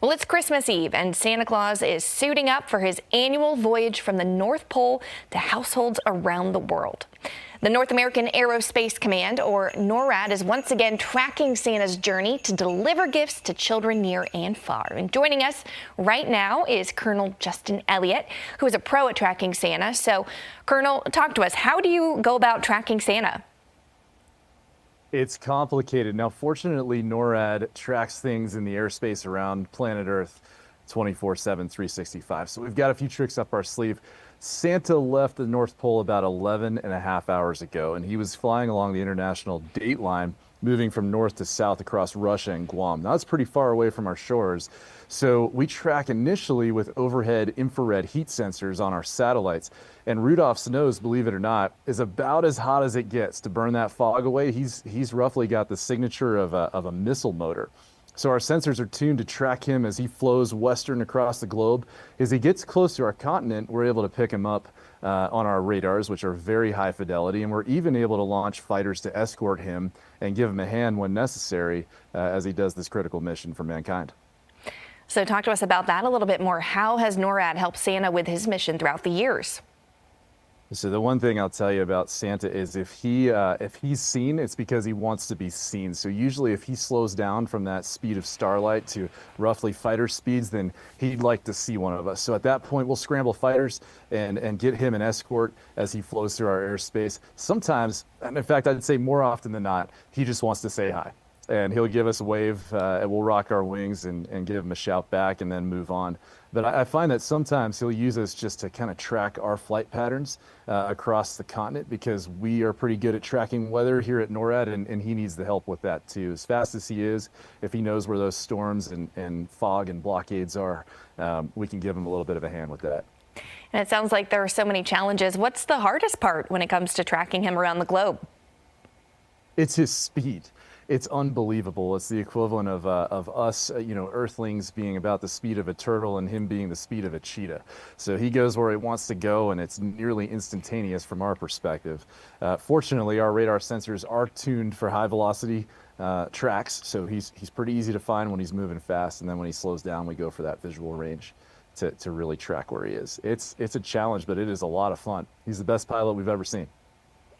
Well, it's Christmas Eve, and Santa Claus is suiting up for his annual voyage from the North Pole to households around the world. The North American Aerospace Command, or NORAD, is once again tracking Santa's journey to deliver gifts to children near and far. And joining us right now is Colonel Justin Elliott, who is a pro at tracking Santa. So, Colonel, talk to us. How do you go about tracking Santa? It's complicated. Now, fortunately, NORAD tracks things in the airspace around planet Earth 24/7, 365. So we've got a few tricks up our sleeve. Santa left the North Pole about 11 and a half hours ago, and he was flying along the international date line, moving from north to south across Russia and Guam. Now, that's pretty far away from our shores. So we track initially with overhead infrared heat sensors on our satellites. And Rudolph's nose, believe it or not, is about as hot as it gets to burn that fog away. He's roughly got the signature of a missile motor. So our sensors are tuned to track him as he flows western across the globe. As he gets close to our continent, we're able to pick him up on our radars, which are very high fidelity, and we're even able to launch fighters to escort him and give him a hand when necessary as he does this critical mission for mankind. So talk to us about that a little bit more. How has NORAD helped Santa with his mission throughout the years? So the one thing I'll tell you about Santa is if he's seen, it's because he wants to be seen. So usually if he slows down from that speed of starlight to roughly fighter speeds, then he'd like to see one of us. So at that point, we'll scramble fighters and get him an escort as he flows through our airspace. Sometimes, and in fact, I'd say more often than not, he just wants to say hi. And he'll give us a wave, and we'll rock our wings and give him a shout back and then move on. But I find that sometimes he'll use us just to kind of track our flight patterns across the continent, because we are pretty good at tracking weather here at NORAD, and he needs the help with that too. As fast as he is, if he knows where those storms and fog and blockades are, we can give him a little bit of a hand with that. And it sounds like there are so many challenges. What's the hardest part when it comes to tracking him around the globe? It's his speed. It's unbelievable. It's the equivalent of us, Earthlings being about the speed of a turtle and him being the speed of a cheetah. So he goes where he wants to go, and it's nearly instantaneous from our perspective. Fortunately, our radar sensors are tuned for high velocity tracks, so he's pretty easy to find when he's moving fast, and then when he slows down, we go for that visual range to really track where he is. It's a challenge, but it is a lot of fun. He's the best pilot we've ever seen.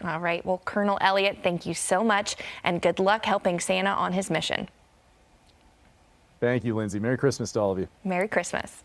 All right. Well, Colonel Elliott, thank you so much, and good luck helping Santa on his mission. Thank you, Lindsay. Merry Christmas to all of you. Merry Christmas.